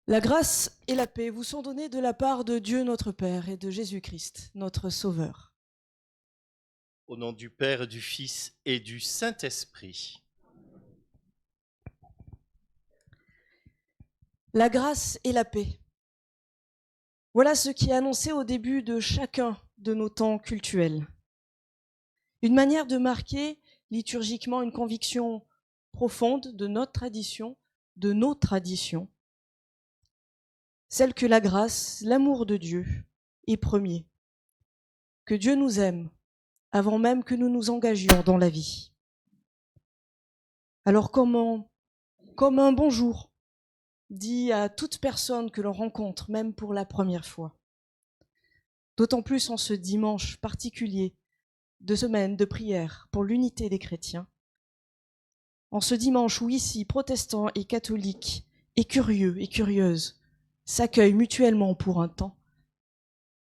La grâce et la paix vous sont données de la part de Dieu notre Père et de Jésus-Christ, notre Sauveur. Au nom du Père, du Fils et du Saint-Esprit. La grâce et la paix. Voilà ce qui est annoncé au début de chacun de nos temps cultuels. Une manière de marquer liturgiquement une conviction profonde de notre tradition, de nos traditions, celle que la grâce, l'amour de Dieu est premier, que Dieu nous aime avant même que nous nous engagions dans la vie. Alors comme un bonjour dit à toute personne que l'on rencontre, même pour la première fois. D'autant plus en ce dimanche particulier de semaine de prière pour l'unité des chrétiens. En ce dimanche où ici, protestants et catholiques, et curieux et curieuses, s'accueillent mutuellement pour un temps,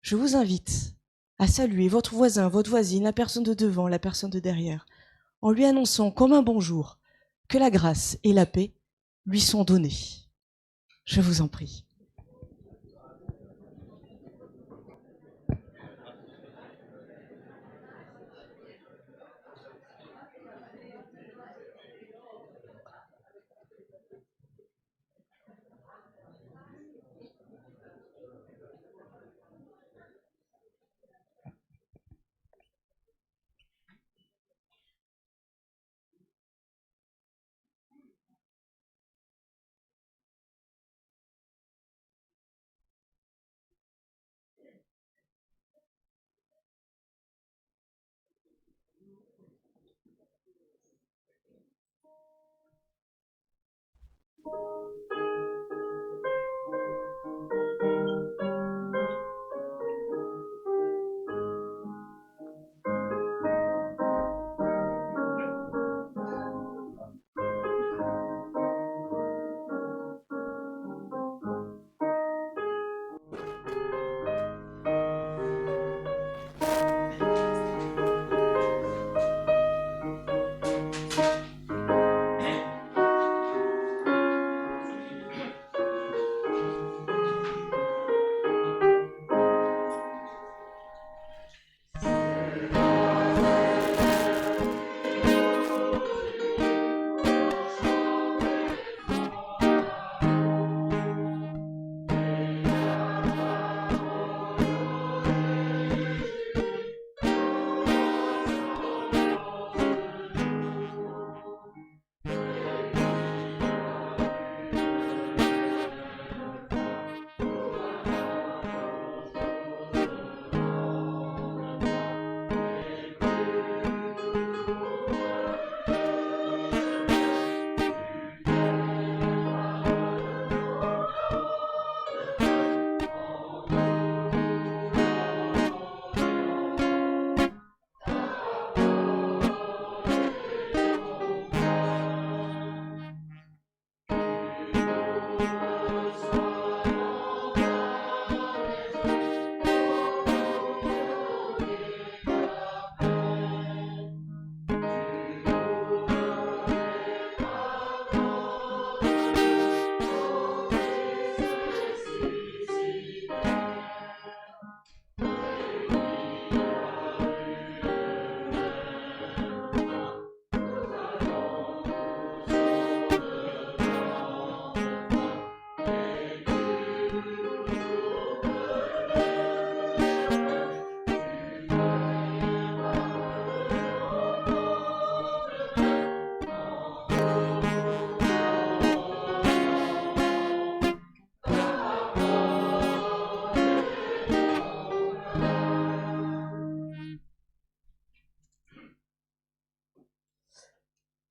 je vous invite à saluer votre voisin, votre voisine, la personne de devant, la personne de derrière, en lui annonçant comme un bonjour que la grâce et la paix lui sont données. Je vous en prie.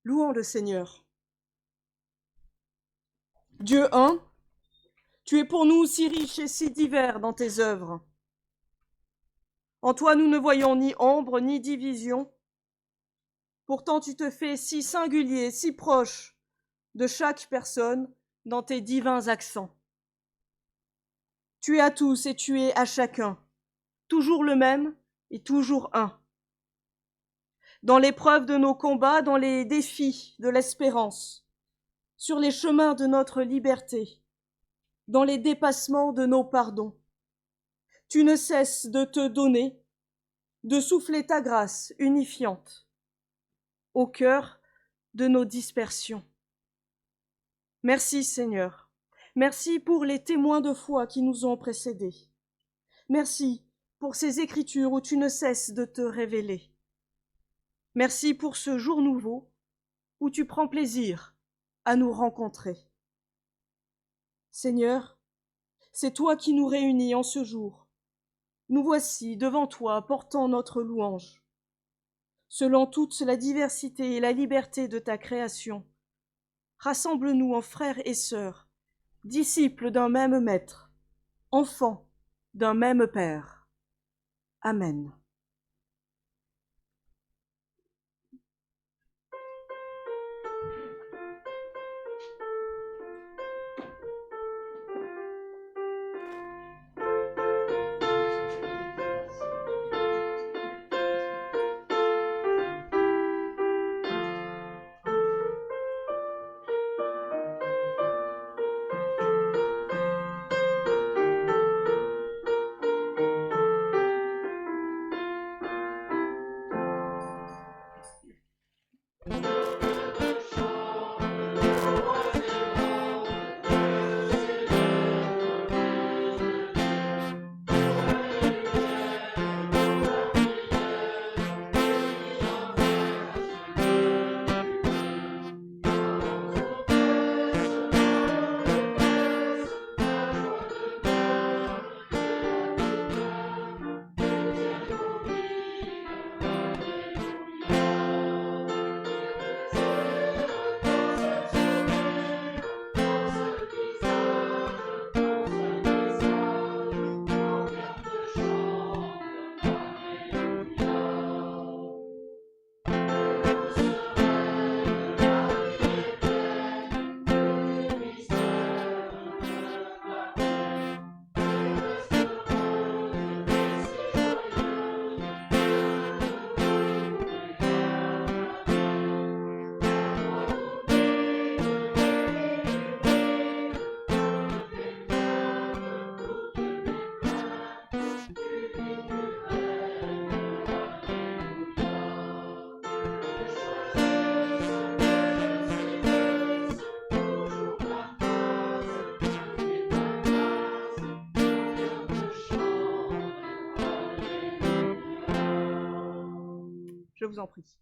Louons le Seigneur. Dieu un, tu es pour nous si riche et si divers dans tes œuvres. En toi nous ne voyons ni ombre ni division. Pourtant tu te fais si singulier, si proche de chaque personne dans tes divins accents. Tu es à tous et tu es à chacun, toujours le même et toujours un. Dans l'épreuve de nos combats, dans les défis de l'espérance, sur les chemins de notre liberté, dans les dépassements de nos pardons. Tu ne cesses de te donner, de souffler ta grâce unifiante au cœur de nos dispersions. Merci Seigneur, merci pour les témoins de foi qui nous ont précédés. Merci pour ces écritures où tu ne cesses de te révéler. Merci pour ce jour nouveau où tu prends plaisir à nous rencontrer. Seigneur, c'est toi qui nous réunis en ce jour. Nous voici devant toi portant notre louange. Selon toute la diversité et la liberté de ta création, rassemble-nous en frères et sœurs, disciples d'un même Maître, enfants d'un même Père. Amen. Je vous en prie.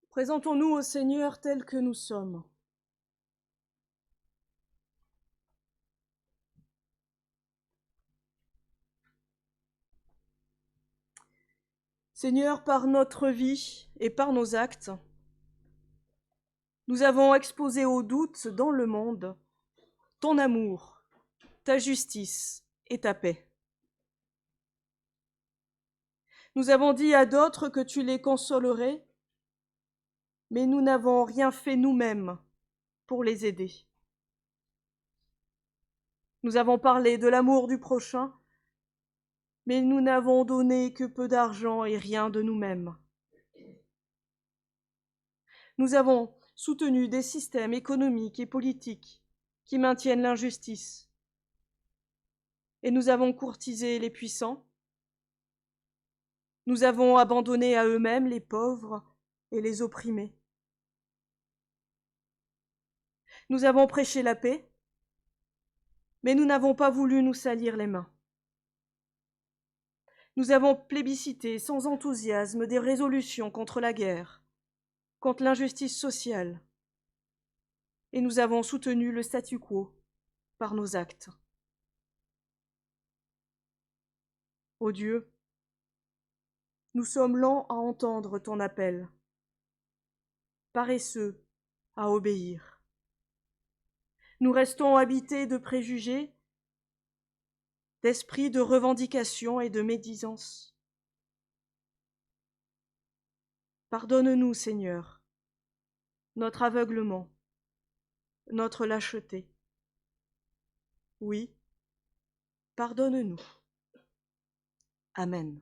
Présentons-nous au Seigneur tels que nous sommes. Seigneur, par notre vie et par nos actes, nous avons exposé au doute dans le monde ton amour, ta justice et ta paix. Nous avons dit à d'autres que tu les consolerais, mais nous n'avons rien fait nous-mêmes pour les aider. Nous avons parlé de l'amour du prochain, mais nous n'avons donné que peu d'argent et rien de nous-mêmes. Nous avons soutenu des systèmes économiques et politiques qui maintiennent l'injustice. Et nous avons courtisé les puissants. Nous avons abandonné à eux-mêmes les pauvres et les opprimés. Nous avons prêché la paix, mais nous n'avons pas voulu nous salir les mains. Nous avons plébiscité sans enthousiasme des résolutions contre la guerre, contre l'injustice sociale, et nous avons soutenu le statu quo par nos actes. Ô Dieu, nous sommes lents à entendre ton appel, paresseux à obéir. Nous restons habités de préjugés, d'esprits de revendication et de médisance. Pardonne-nous, Seigneur, notre aveuglement, notre lâcheté. Oui, pardonne-nous. Amen.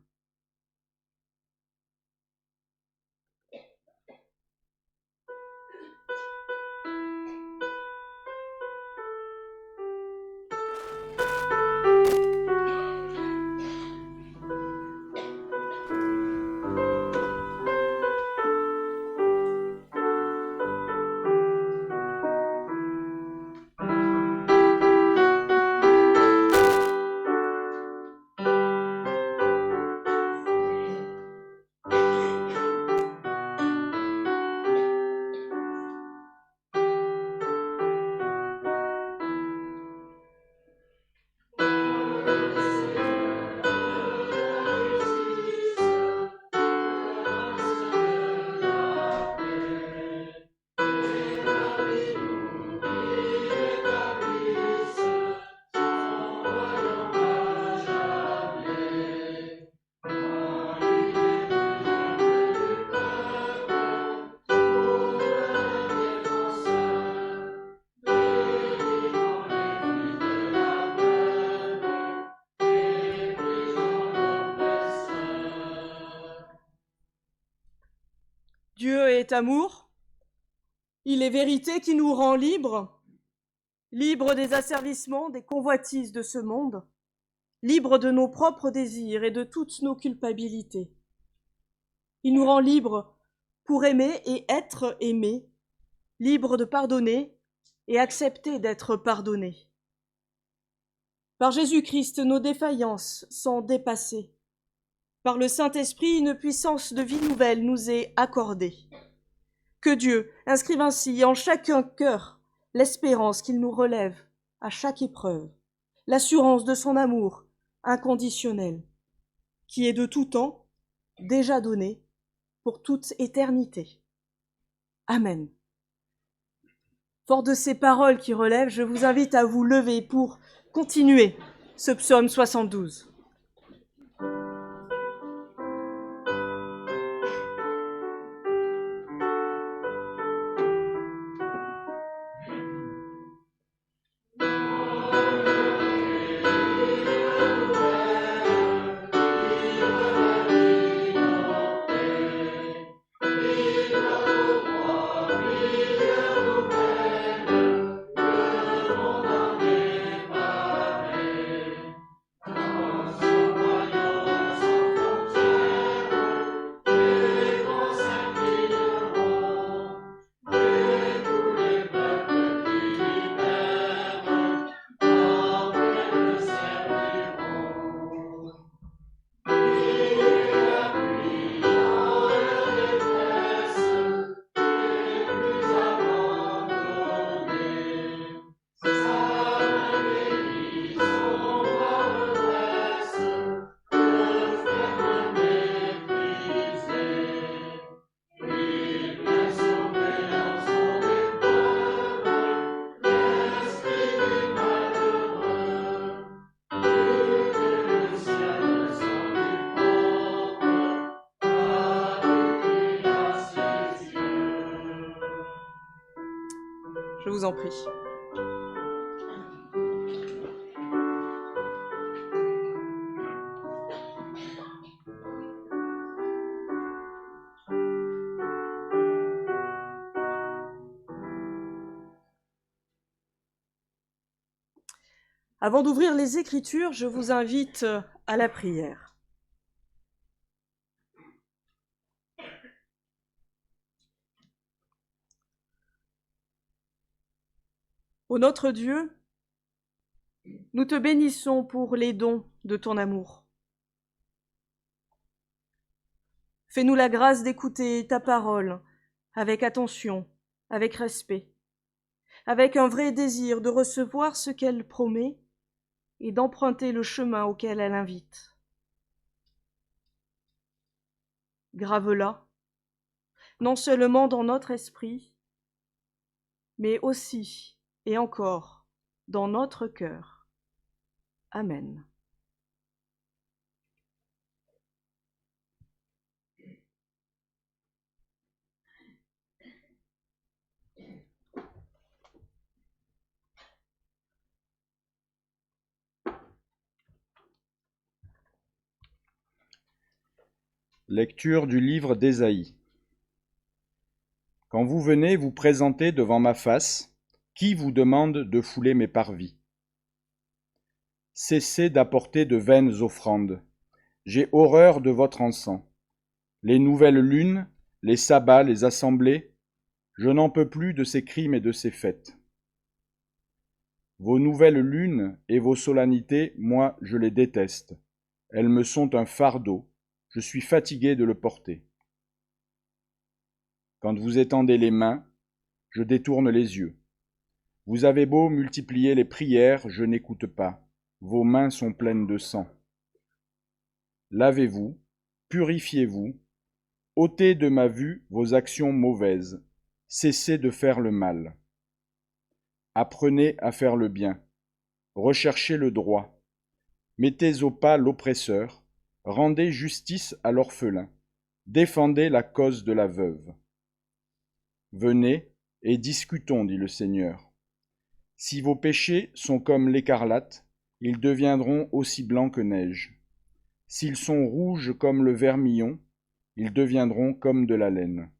Dieu est amour, il est vérité qui nous rend libres, libres des asservissements, des convoitises de ce monde, libres de nos propres désirs et de toutes nos culpabilités. Il nous rend libres pour aimer et être aimés, libres de pardonner et accepter d'être pardonnés. Par Jésus-Christ, nos défaillances sont dépassées. Par le Saint-Esprit, une puissance de vie nouvelle nous est accordée. Que Dieu inscrive ainsi en chacun cœur l'espérance qu'il nous relève à chaque épreuve, l'assurance de son amour inconditionnel, qui est de tout temps déjà donné pour toute éternité. Amen. Fort de ces paroles qui relèvent, je vous invite à vous lever pour continuer ce psaume 72. Je vous en prie. Avant d'ouvrir les Écritures, je vous invite à la prière. Ô notre Dieu, nous te bénissons pour les dons de ton amour. Fais-nous la grâce d'écouter ta parole avec attention, avec respect, avec un vrai désir de recevoir ce qu'elle promet et d'emprunter le chemin auquel elle invite. Grave-la, non seulement dans notre esprit, mais aussi et encore dans notre cœur. Amen. Lecture du livre d'Ésaïe. Quand vous venez vous présenter devant ma face, qui vous demande de fouler mes parvis? Cessez d'apporter de vaines offrandes. J'ai horreur de votre encens. Les nouvelles lunes, les sabbats, les assemblées, je n'en peux plus de ces crimes et de ces fêtes. Vos nouvelles lunes et vos solennités, moi, je les déteste. Elles me sont un fardeau. Je suis fatigué de le porter. Quand vous étendez les mains, je détourne les yeux. Vous avez beau multiplier les prières, je n'écoute pas. Vos mains sont pleines de sang. Lavez-vous, purifiez-vous, ôtez de ma vue vos actions mauvaises, cessez de faire le mal. Apprenez à faire le bien, recherchez le droit, mettez au pas l'oppresseur, rendez justice à l'orphelin, défendez la cause de la veuve. Venez et discutons, dit le Seigneur. Si vos péchés sont comme l'écarlate, ils deviendront aussi blancs que neige. S'ils sont rouges comme le vermillon, ils deviendront comme de la laine.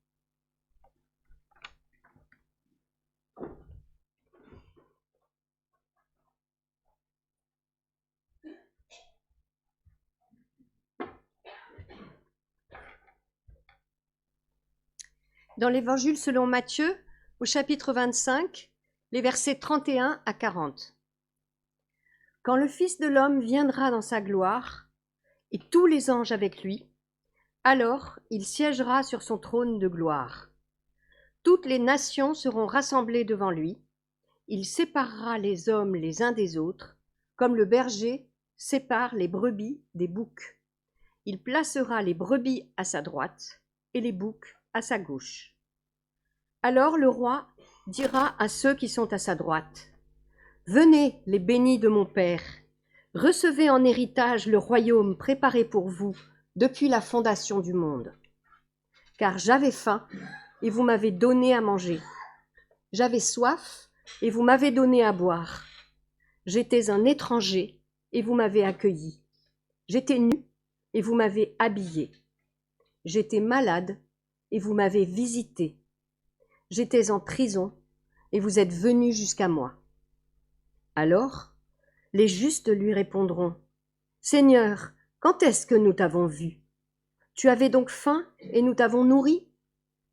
dans l'Évangile selon Matthieu, au chapitre 25, les versets 31 à 40. Quand le Fils de l'homme viendra dans sa gloire, et tous les anges avec lui, alors il siégera sur son trône de gloire. Toutes les nations seront rassemblées devant lui. Il séparera les hommes les uns des autres, comme le berger sépare les brebis des boucs. Il placera les brebis à sa droite et les boucs à sa gauche. Alors le roi dira à ceux qui sont à sa droite, « Venez, les bénis de mon Père, recevez en héritage le royaume préparé pour vous depuis la fondation du monde. Car j'avais faim, et vous m'avez donné à manger. J'avais soif, et vous m'avez donné à boire. J'étais un étranger, et vous m'avez accueilli. J'étais nu, et vous m'avez habillé. J'étais malade, et vous m'avez visité. J'étais en prison, et vous êtes venus jusqu'à moi. » Alors, les justes lui répondront, « Seigneur, quand est-ce que nous t'avons vu? Tu avais donc faim, et nous t'avons nourri?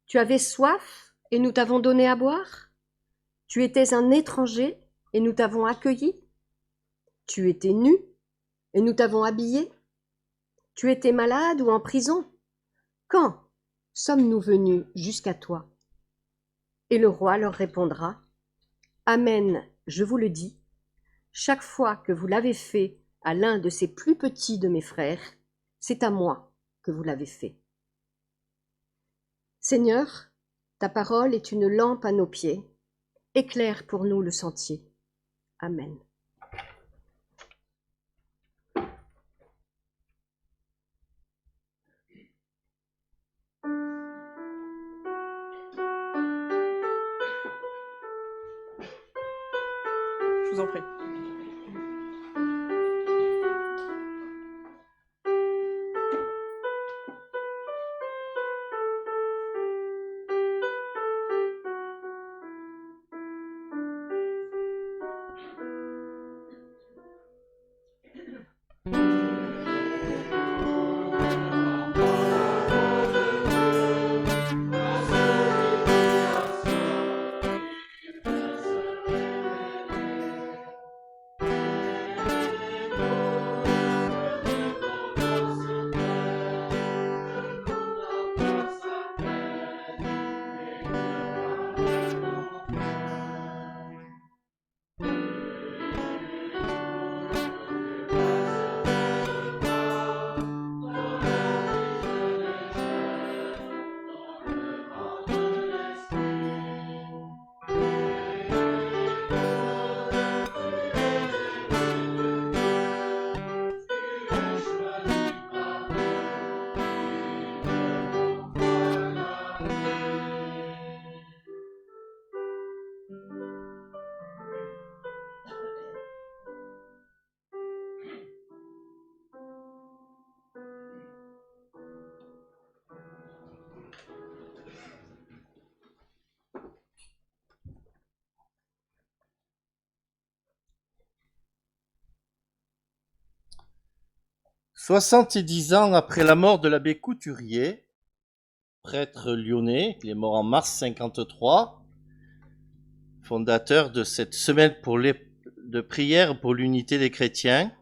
Tu avais soif, et nous t'avons donné à boire? Tu étais un étranger, et nous t'avons accueilli? Tu étais nu, et nous t'avons habillé? Tu étais malade ou en prison? Quand sommes-nous venus jusqu'à toi? » Et le roi leur répondra, « Amen, je vous le dis, chaque fois que vous l'avez fait à l'un de ces plus petits de mes frères, c'est à moi que vous l'avez fait. » Seigneur, ta parole est une lampe à nos pieds, éclaire pour nous le sentier. Amen. Je vous en prie. « 70 ans après la mort de l'abbé Couturier, prêtre lyonnais, il est mort en mars 53, fondateur de cette semaine de prière pour l'unité des chrétiens.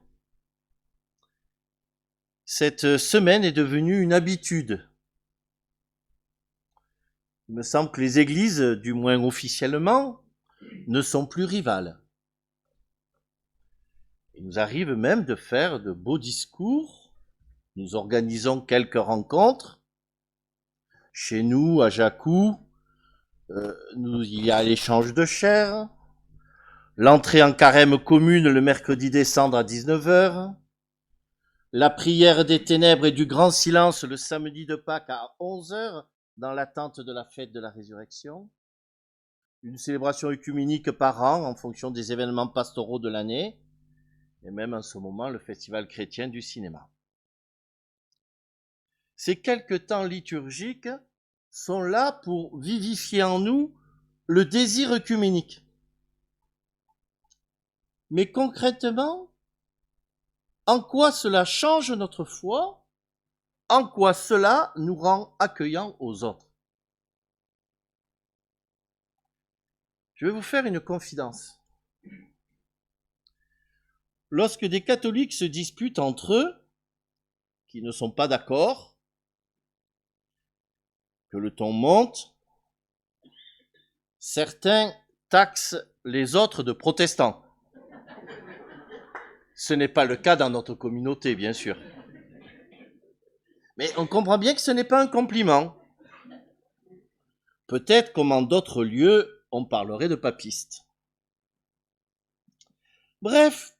Cette semaine est devenue une habitude. Il me semble que les églises, du moins officiellement, ne sont plus rivales. Il nous arrive même de faire de beaux discours. Nous organisons quelques rencontres. Chez nous, à Jacou, il y a l'échange de chair, l'entrée en carême commune le mercredi décembre à 19h, la prière des ténèbres et du grand silence le samedi de Pâques à 11h dans l'attente de la fête de la résurrection, une célébration œcuménique par an en fonction des événements pastoraux de l'année, et même en ce moment le festival chrétien du cinéma. Ces quelques temps liturgiques sont là pour vivifier en nous le désir œcuménique. Mais concrètement, en quoi cela change notre foi? En quoi cela nous rend accueillants aux autres? Je vais vous faire une confidence. Lorsque des catholiques se disputent entre eux, qui ne sont pas d'accord, que le ton monte, certains taxent les autres de protestants. Ce n'est pas le cas dans notre communauté, bien sûr. Mais on comprend bien que ce n'est pas un compliment. Peut-être comme en d'autres lieux, on parlerait de papistes. Bref,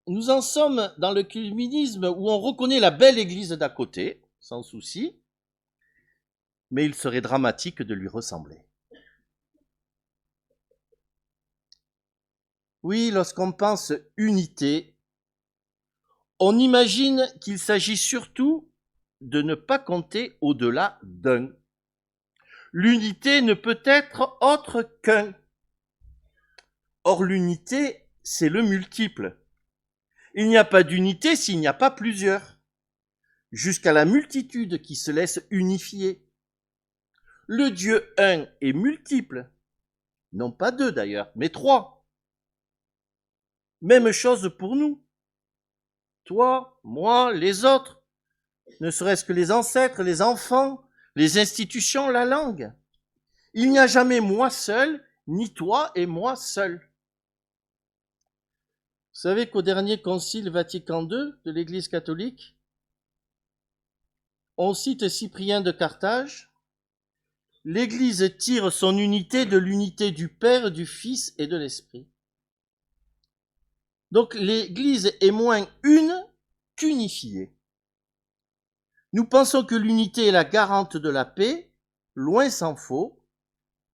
nous en sommes dans le communisme où on reconnaît la belle église d'à côté, sans souci, mais il serait dramatique de lui ressembler. Oui, lorsqu'on pense unité, on imagine qu'il s'agit surtout de ne pas compter au-delà d'un. L'unité ne peut être autre qu'un. Or, l'unité, c'est le multiple. Il n'y a pas d'unité s'il n'y a pas plusieurs, jusqu'à la multitude qui se laisse unifier. Le Dieu un est multiple, non pas deux d'ailleurs, mais trois. Même chose pour nous. Toi, moi, les autres, ne serait-ce que les ancêtres, les enfants, les institutions, la langue. Il n'y a jamais moi seul, ni toi et moi seul. Vous savez qu'au dernier concile Vatican II de l'Église catholique, on cite Cyprien de Carthage. L'Église tire son unité de l'unité du Père, du Fils et de l'Esprit. Donc l'Église est moins une qu'unifiée. Nous pensons que l'unité est la garante de la paix, loin s'en faut,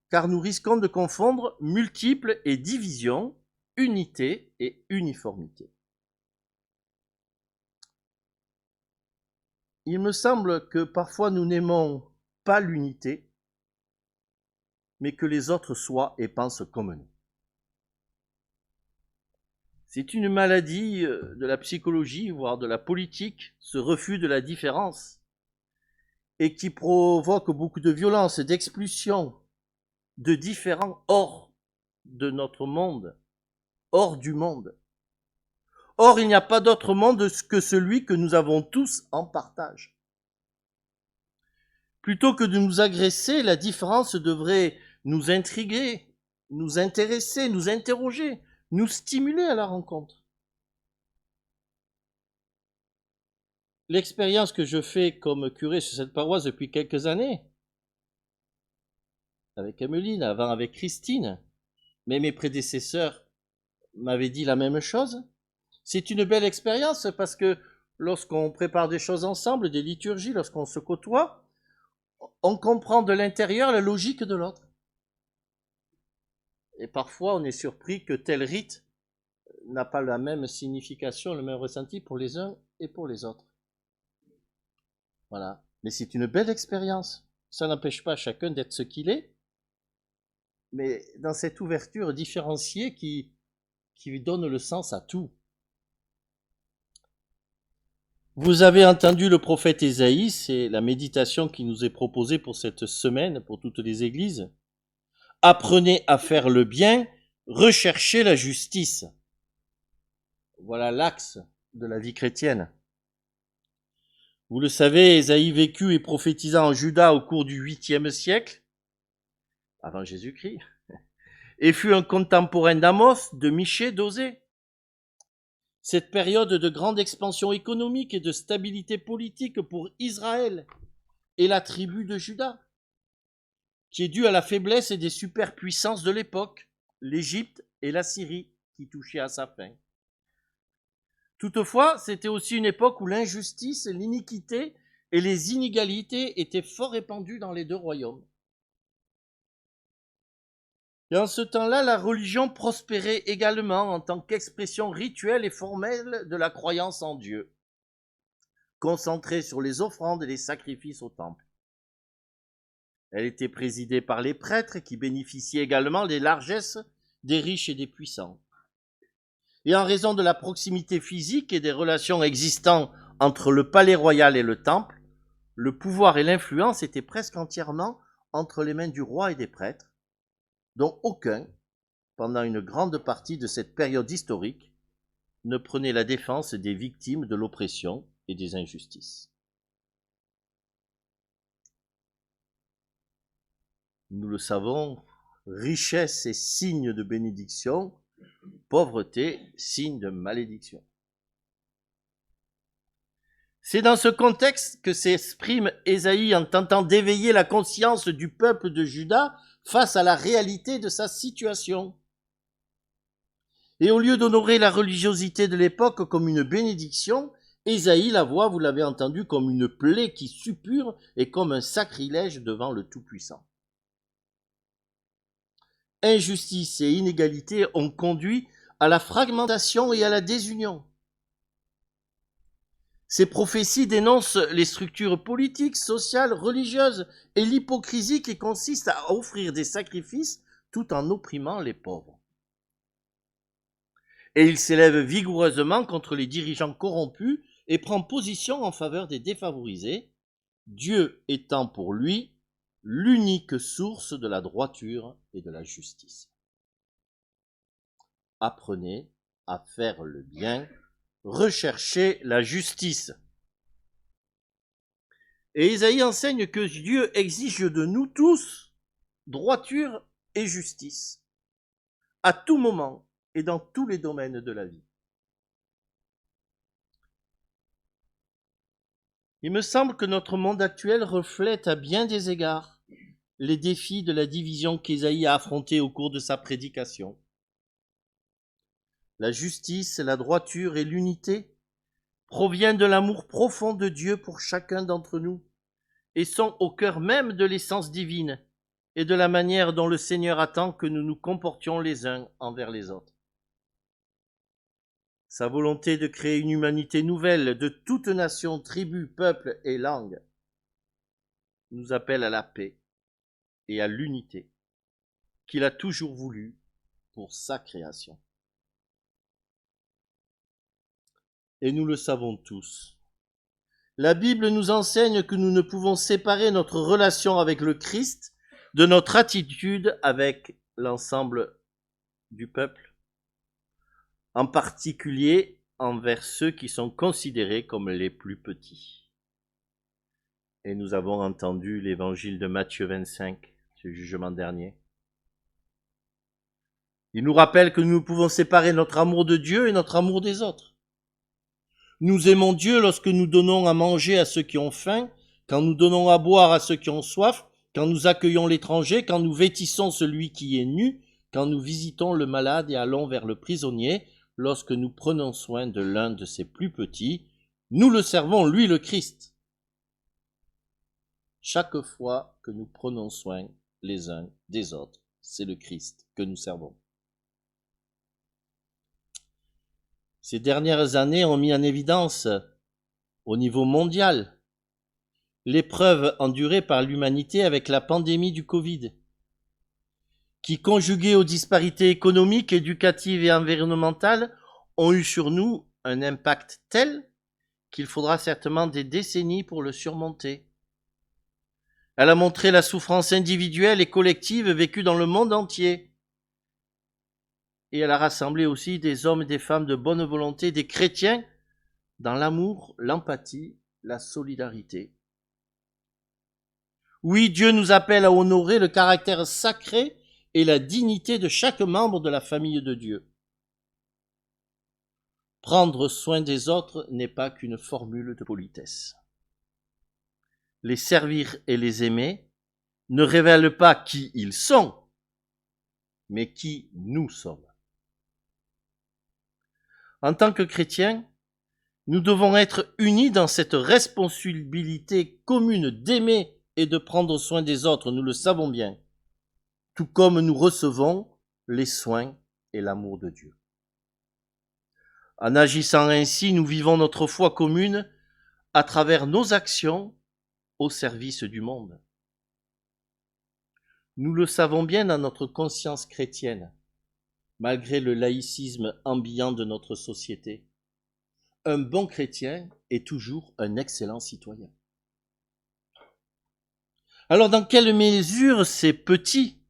car nous risquons de confondre multiples et division, unité et uniformité. Il me semble que parfois nous n'aimons pas l'unité, mais que les autres soient et pensent comme nous. C'est une maladie de la psychologie, voire de la politique, ce refus de la différence, et qui provoque beaucoup de violence, d'expulsion, de différents hors de notre monde, hors du monde. Or, il n'y a pas d'autre monde que celui que nous avons tous en partage. Plutôt que de nous agresser, la différence devrait nous intriguer, nous intéresser, nous interroger, nous stimuler à la rencontre. L'expérience que je fais comme curé sur cette paroisse depuis quelques années, avec Emeline, avant avec Christine, mais mes prédécesseurs m'avaient dit la même chose. C'est une belle expérience parce que lorsqu'on prépare des choses ensemble, des liturgies, lorsqu'on se côtoie, on comprend de l'intérieur la logique de l'autre. Et parfois, on est surpris que tel rite n'a pas la même signification, le même ressenti pour les uns et pour les autres. Voilà. Mais c'est une belle expérience. Ça n'empêche pas chacun d'être ce qu'il est, mais dans cette ouverture différenciée qui donne le sens à tout. Vous avez entendu le prophète Ésaïe, c'est la méditation qui nous est proposée pour cette semaine, pour toutes les églises. Apprenez à faire le bien, recherchez la justice. Voilà l'axe de la vie chrétienne. Vous le savez, Ésaïe vécut et prophétisa en Juda au cours du 8e siècle, avant Jésus-Christ, et fut un contemporain d'Amos, de Michée, d'Osée. Cette période de grande expansion économique et de stabilité politique pour Israël et la tribu de Juda, qui est due à la faiblesse et des superpuissances de l'époque, l'Égypte et la Syrie, qui touchaient à sa fin. Toutefois, c'était aussi une époque où l'injustice, l'iniquité et les inégalités étaient fort répandues dans les deux royaumes. Et en ce temps-là, la religion prospérait également en tant qu'expression rituelle et formelle de la croyance en Dieu, concentrée sur les offrandes et les sacrifices au temple. Elle était présidée par les prêtres qui bénéficiaient également des largesses des riches et des puissants. Et en raison de la proximité physique et des relations existant entre le palais royal et le temple, le pouvoir et l'influence étaient presque entièrement entre les mains du roi et des prêtres, dont aucun, pendant une grande partie de cette période historique, ne prenait la défense des victimes de l'oppression et des injustices. Nous le savons, richesse est signe de bénédiction, pauvreté, signe de malédiction. C'est dans ce contexte que s'exprime Ésaïe en tentant d'éveiller la conscience du peuple de Juda face à la réalité de sa situation. Et au lieu d'honorer la religiosité de l'époque comme une bénédiction, Ésaïe la voit, vous l'avez entendu, comme une plaie qui suppure et comme un sacrilège devant le Tout-Puissant. Injustice et inégalité ont conduit à la fragmentation et à la désunion. Ces prophéties dénoncent les structures politiques, sociales, religieuses et l'hypocrisie qui consiste à offrir des sacrifices tout en opprimant les pauvres. Et il s'élève vigoureusement contre les dirigeants corrompus et prend position en faveur des défavorisés, Dieu étant pour lui l'unique source de la droiture et de la justice. Apprenez à faire le bien, recherchez la justice. Et Ésaïe enseigne que Dieu exige de nous tous droiture et justice, à tout moment et dans tous les domaines de la vie. Il me semble que notre monde actuel reflète à bien des égards les défis de la division qu'Ésaïe a affrontés au cours de sa prédication. La justice, la droiture et l'unité proviennent de l'amour profond de Dieu pour chacun d'entre nous et sont au cœur même de l'essence divine et de la manière dont le Seigneur attend que nous nous comportions les uns envers les autres. Sa volonté de créer une humanité nouvelle de toute nation, tribu, peuple et langue nous appelle à la paix et à l'unité qu'il a toujours voulu pour sa création. Et nous le savons tous. La Bible nous enseigne que nous ne pouvons séparer notre relation avec le Christ de notre attitude avec l'ensemble du peuple, en particulier envers ceux qui sont considérés comme les plus petits. Et nous avons entendu l'évangile de Matthieu 25, ce jugement dernier. Il nous rappelle que nous pouvons séparer notre amour de Dieu et notre amour des autres. Nous aimons Dieu lorsque nous donnons à manger à ceux qui ont faim, quand nous donnons à boire à ceux qui ont soif, quand nous accueillons l'étranger, quand nous vêtissons celui qui est nu, quand nous visitons le malade et allons vers le prisonnier, lorsque nous prenons soin de l'un de ses plus petits, nous le servons, lui le Christ. Chaque fois que nous prenons soin les uns des autres, c'est le Christ que nous servons. Ces dernières années ont mis en évidence, au niveau mondial, l'épreuve endurée par l'humanité avec la pandémie du Covid, qui, conjuguée aux disparités économiques, éducatives et environnementales, ont eu sur nous un impact tel qu'il faudra certainement des décennies pour le surmonter. Elle a montré la souffrance individuelle et collective vécue dans le monde entier. Et elle a rassemblé aussi des hommes et des femmes de bonne volonté, des chrétiens, dans l'amour, l'empathie, la solidarité. Oui, Dieu nous appelle à honorer le caractère sacré et la dignité de chaque membre de la famille de Dieu. Prendre soin des autres n'est pas qu'une formule de politesse. Les servir et les aimer ne révèlent pas qui ils sont, mais qui nous sommes. En tant que chrétiens, nous devons être unis dans cette responsabilité commune d'aimer et de prendre soin des autres, nous le savons bien, tout comme nous recevons les soins et l'amour de Dieu. En agissant ainsi, nous vivons notre foi commune à travers nos actions au service du monde. Nous le savons bien dans notre conscience chrétienne, malgré le laïcisme ambiant de notre société. Un bon chrétien est toujours un excellent citoyen. Alors, dans quelle mesure ces petits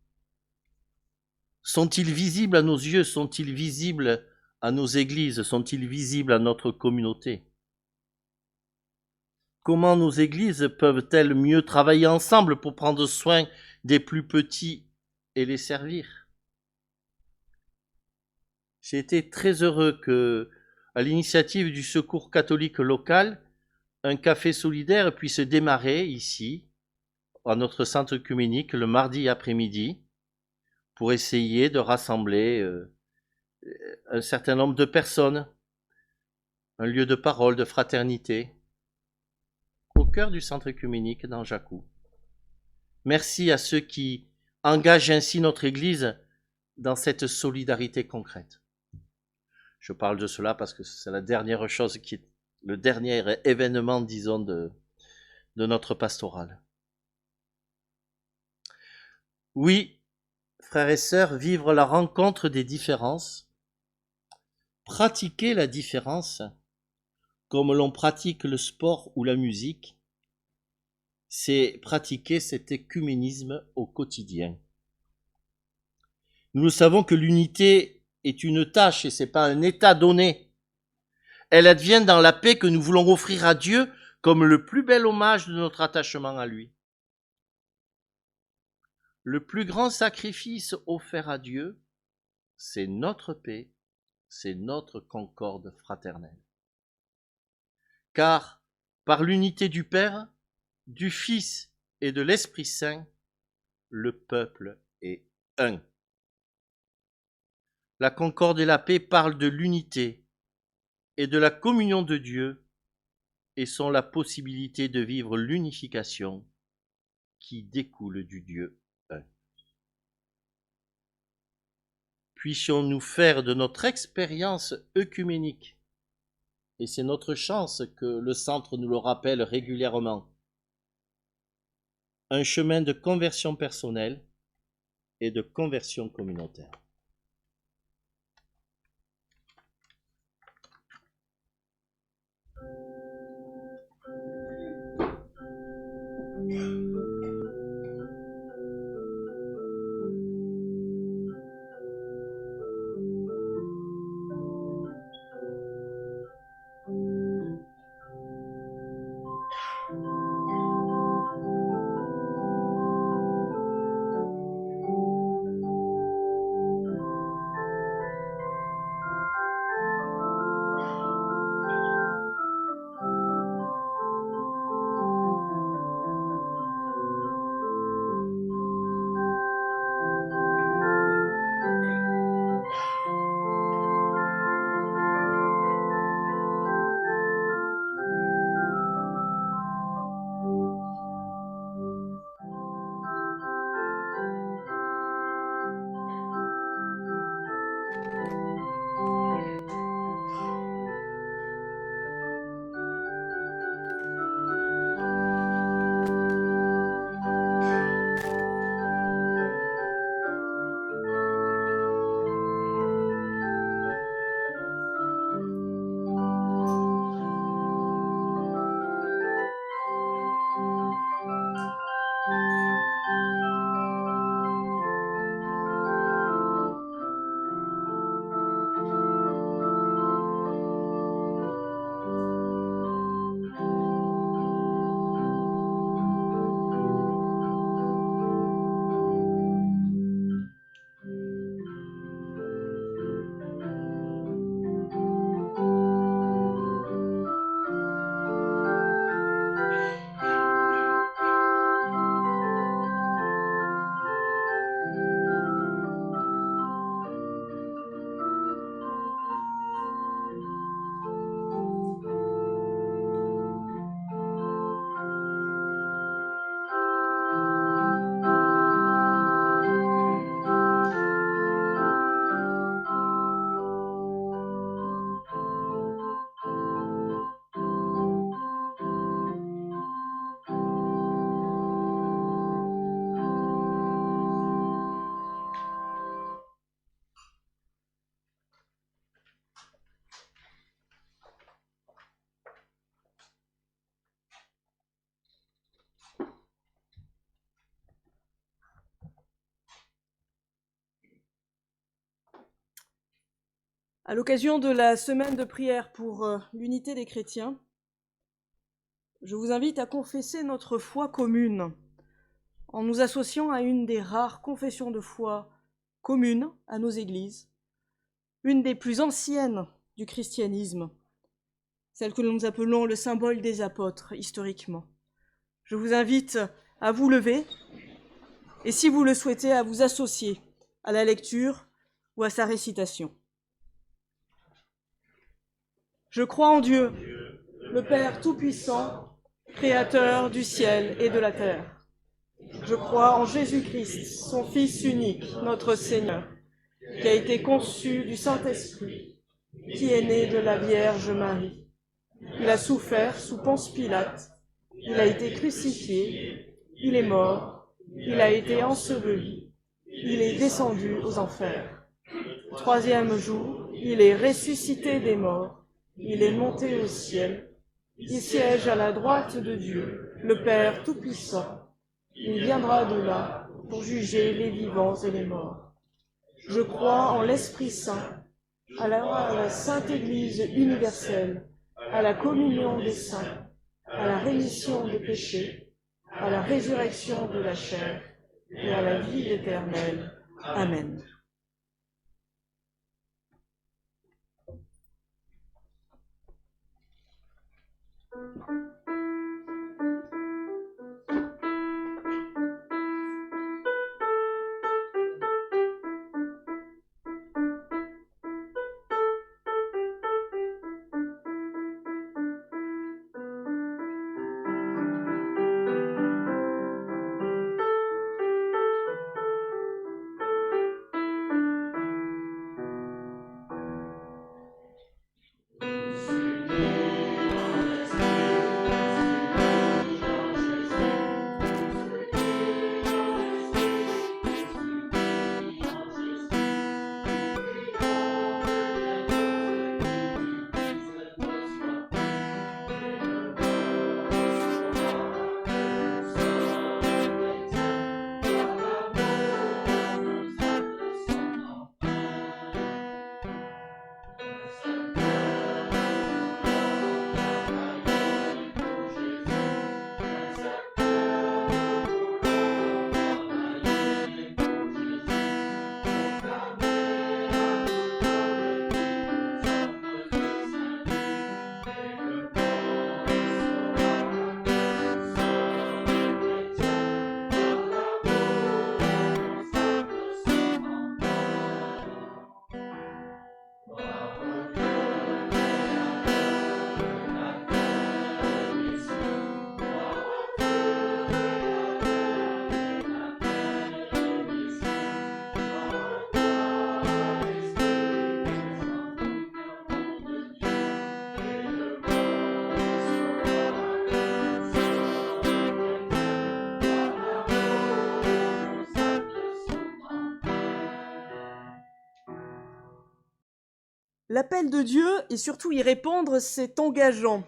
Sont-ils visibles à nos yeux? Sont-ils visibles à nos églises? Sont-ils visibles à notre communauté? Comment nos églises peuvent-elles mieux travailler ensemble pour prendre soin des plus petits et les servir? J'ai été très heureux que, à l'initiative du Secours catholique local, un café solidaire puisse démarrer ici, à notre centre œcuménique, le mardi après-midi, pour essayer de rassembler un certain nombre de personnes, un lieu de parole, de fraternité, au cœur du centre œcuménique d'Anjacou. Merci à ceux qui engagent ainsi notre Église dans cette solidarité concrète. Je parle de cela parce que c'est la dernière chose qui est le dernier événement, disons, de notre pastorale. Oui, frères et sœurs, vivre la rencontre des différences, pratiquer la différence, comme l'on pratique le sport ou la musique, c'est pratiquer cet œcuménisme au quotidien. Nous savons que l'unité est une tâche et c'est pas un état donné. Elle advient dans la paix que nous voulons offrir à Dieu comme le plus bel hommage de notre attachement à lui. Le plus grand sacrifice offert à Dieu, c'est notre paix, c'est notre concorde fraternelle. Car par l'unité du Père, du Fils et de l'Esprit Saint, le peuple est un. La concorde et la paix parlent de l'unité et de la communion de Dieu et sont la possibilité de vivre l'unification qui découle du Dieu un. Puissions-nous faire de notre expérience œcuménique, et c'est notre chance que le centre nous le rappelle régulièrement, un chemin de conversion personnelle et de conversion communautaire. À l'occasion de la semaine de prière pour l'unité des chrétiens, je vous invite à confesser notre foi commune en nous associant à une des rares confessions de foi communes à nos églises, une des plus anciennes du christianisme, celle que nous appelons le symbole des apôtres historiquement. Je vous invite à vous lever et, si vous le souhaitez, à vous associer à la lecture ou à sa récitation. Je crois en Dieu, le Père Tout-Puissant, Créateur du ciel et de la terre. Je crois en Jésus-Christ, son Fils unique, notre Seigneur, qui a été conçu du Saint-Esprit, qui est né de la Vierge Marie. Il a souffert sous Ponce Pilate, il a été crucifié, il est mort, il a été enseveli, il est descendu aux enfers. Le troisième jour, il est ressuscité des morts, il est monté au ciel, il siège à la droite de Dieu, le Père Tout-Puissant. Il viendra de là pour juger les vivants et les morts. Je crois en l'Esprit Saint, à la Sainte Église universelle, à la communion des saints, à la rémission des péchés, à la résurrection de la chair et à la vie éternelle. Amen. L'appel de Dieu, et surtout y répondre, c'est engageant.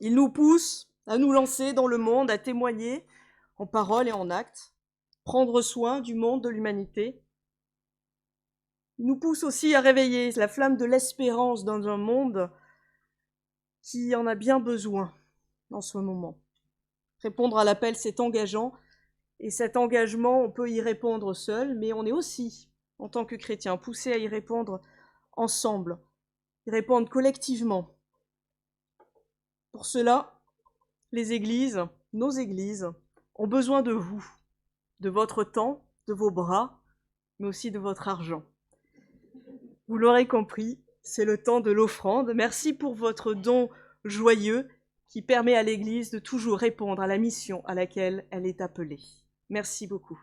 Il nous pousse à nous lancer dans le monde, à témoigner en parole et en actes, prendre soin du monde, de l'humanité. Il nous pousse aussi à réveiller la flamme de l'espérance dans un monde qui en a bien besoin en ce moment. Répondre à l'appel, c'est engageant, et cet engagement, on peut y répondre seul, mais on est aussi, en tant que chrétien, poussé à y répondre ensemble, y répondre collectivement. Pour cela, les églises, nos églises, ont besoin de vous, de votre temps, de vos bras, mais aussi de votre argent. Vous l'aurez compris, c'est le temps de l'offrande. Merci pour votre don joyeux qui permet à l'Église de toujours répondre à la mission à laquelle elle est appelée. Merci beaucoup.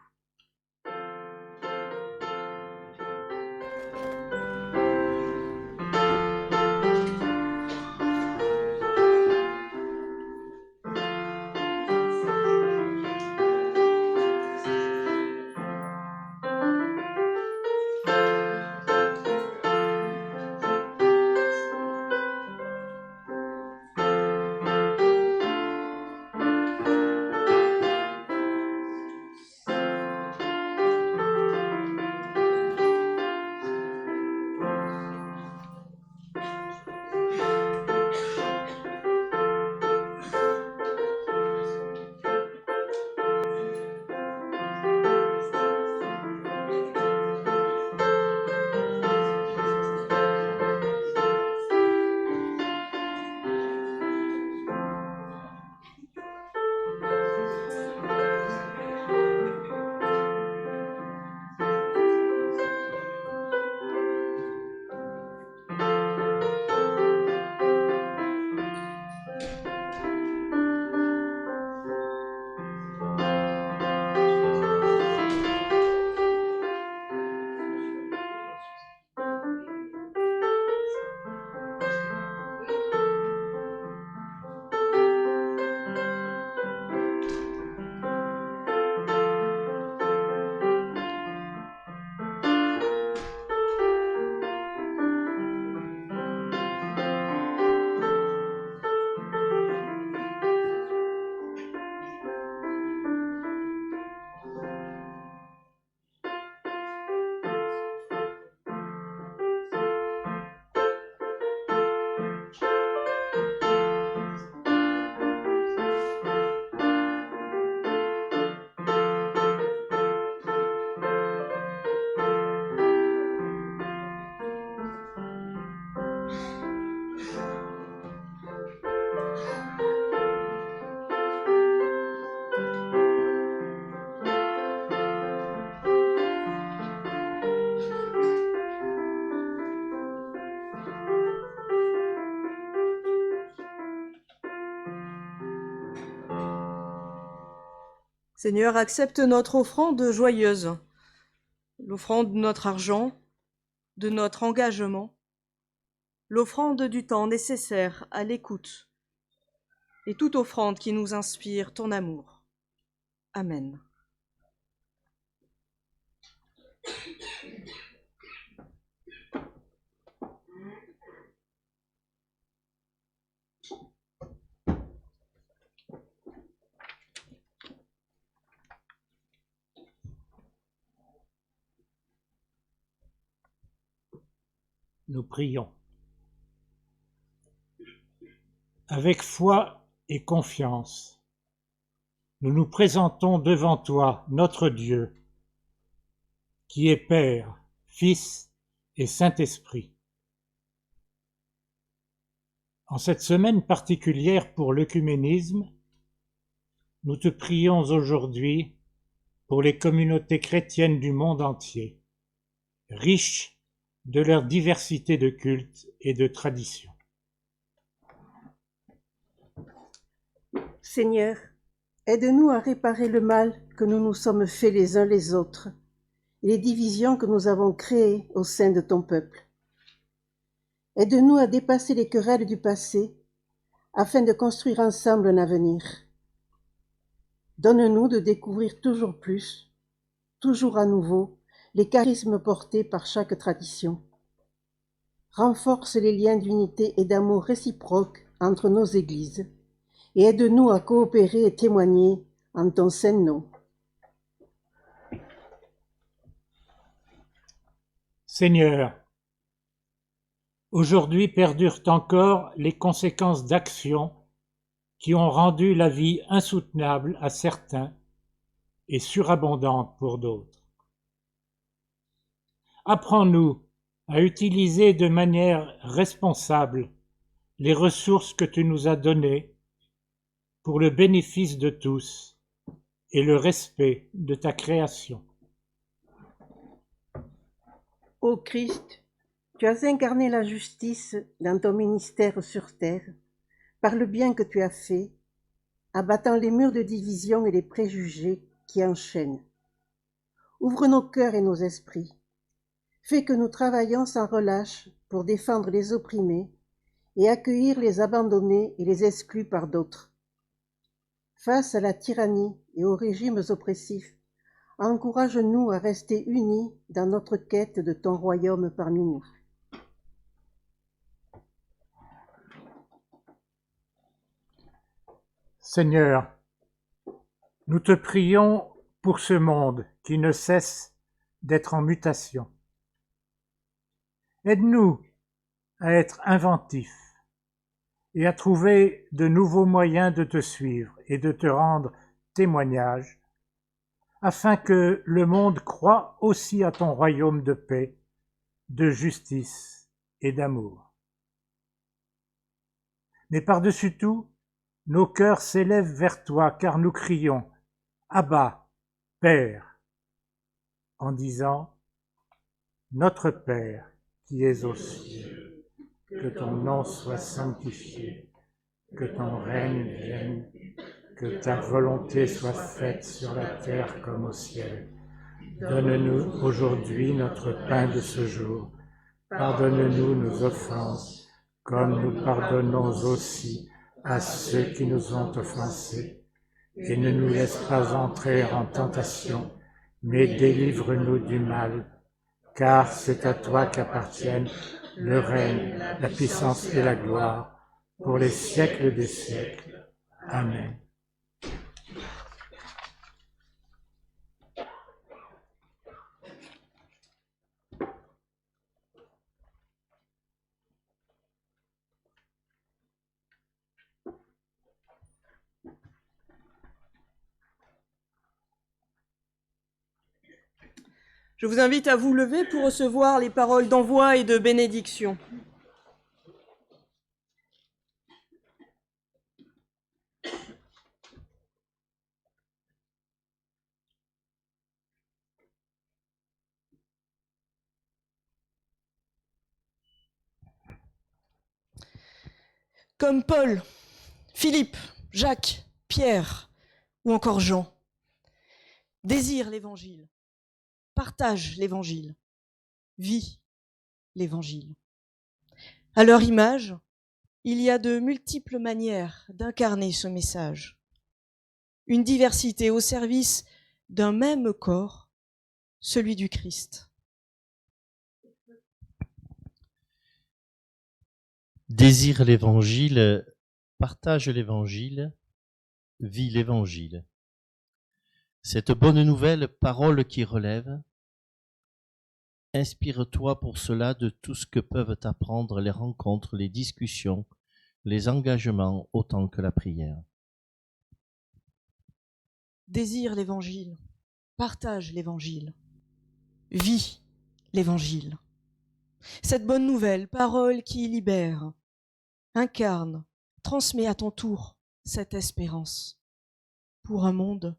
Seigneur, accepte notre offrande joyeuse, l'offrande de notre argent, de notre engagement, l'offrande du temps nécessaire à l'écoute, et toute offrande qui nous inspire ton amour. Amen. Nous prions. Avec foi et confiance, nous nous présentons devant toi, notre Dieu, qui est Père, Fils et Saint-Esprit. En cette semaine particulière pour l'œcuménisme, nous te prions aujourd'hui pour les communautés chrétiennes du monde entier, riches de leur diversité de cultes et de traditions. Seigneur, aide-nous à réparer le mal que nous nous sommes faits les uns les autres et les divisions que nous avons créées au sein de ton peuple. Aide-nous à dépasser les querelles du passé afin de construire ensemble un avenir. Donne-nous de découvrir toujours plus, toujours à nouveau, les charismes portés par chaque tradition. Renforce les liens d'unité et d'amour réciproque entre nos églises et aide-nous à coopérer et témoigner en ton saint nom. Seigneur, aujourd'hui perdurent encore les conséquences d'actions qui ont rendu la vie insoutenable à certains et surabondante pour d'autres. Apprends-nous à utiliser de manière responsable les ressources que tu nous as données pour le bénéfice de tous et le respect de ta création. Ô Christ, tu as incarné la justice dans ton ministère sur terre, par le bien que tu as fait, abattant les murs de division et les préjugés qui enchaînent. Ouvre nos cœurs et nos esprits. Fais que nous travaillions sans relâche pour défendre les opprimés et accueillir les abandonnés et les exclus par d'autres. Face à la tyrannie et aux régimes oppressifs, encourage-nous à rester unis dans notre quête de ton royaume parmi nous. Seigneur, nous te prions pour ce monde qui ne cesse d'être en mutation. Aide-nous à être inventifs et à trouver de nouveaux moyens de te suivre et de te rendre témoignage, afin que le monde croie aussi à ton royaume de paix, de justice et d'amour. Mais par-dessus tout, nos cœurs s'élèvent vers toi, car nous crions « Abba, Père !» en disant « Notre Père qui es aux cieux, que ton nom soit sanctifié, que ton règne vienne, que ta volonté soit faite sur la terre comme au ciel. Donne-nous aujourd'hui notre pain de ce jour. Pardonne-nous nos offenses, comme nous pardonnons aussi à ceux qui nous ont offensés. Et ne nous laisse pas entrer en tentation, mais délivre-nous du mal. Car c'est à toi qu'appartiennent le règne, la puissance et la gloire, pour les siècles des siècles. Amen. Je vous invite à vous lever pour recevoir les paroles d'envoi et de bénédiction. Comme Paul, Philippe, Jacques, Pierre ou encore Jean, Désire l'Évangile, partage l'Évangile, vis l'Évangile. À leur image, il y a de multiples manières d'incarner ce message. Une diversité au service d'un même corps, celui du Christ. Désire l'Évangile, partage l'Évangile, vis l'Évangile. Cette bonne nouvelle, parole qui relève, inspire-toi pour cela de tout ce que peuvent apprendre les rencontres, les discussions, les engagements autant que la prière. Désire l'Évangile, partage l'Évangile, vis l'Évangile. Cette bonne nouvelle, parole qui libère, incarne, transmet à ton tour cette espérance pour un monde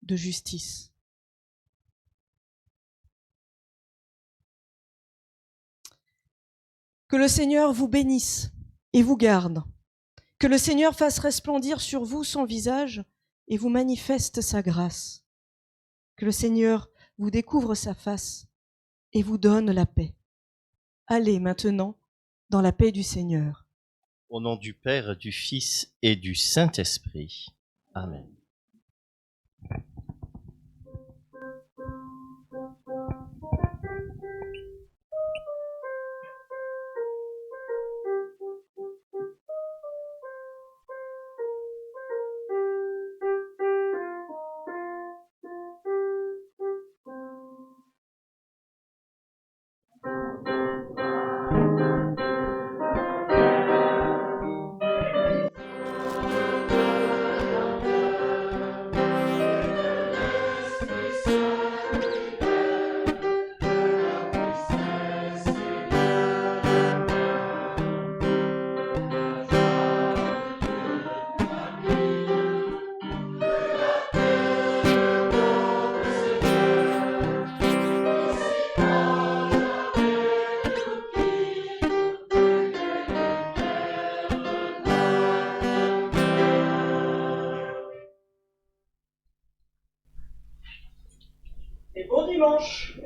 de justice. Que le Seigneur vous bénisse et vous garde. Que le Seigneur fasse resplendir sur vous son visage et vous manifeste sa grâce. Que le Seigneur vous découvre sa face et vous donne la paix. Allez maintenant dans la paix du Seigneur. Au nom du Père, du Fils et du Saint-Esprit. Amen. Et bon dimanche.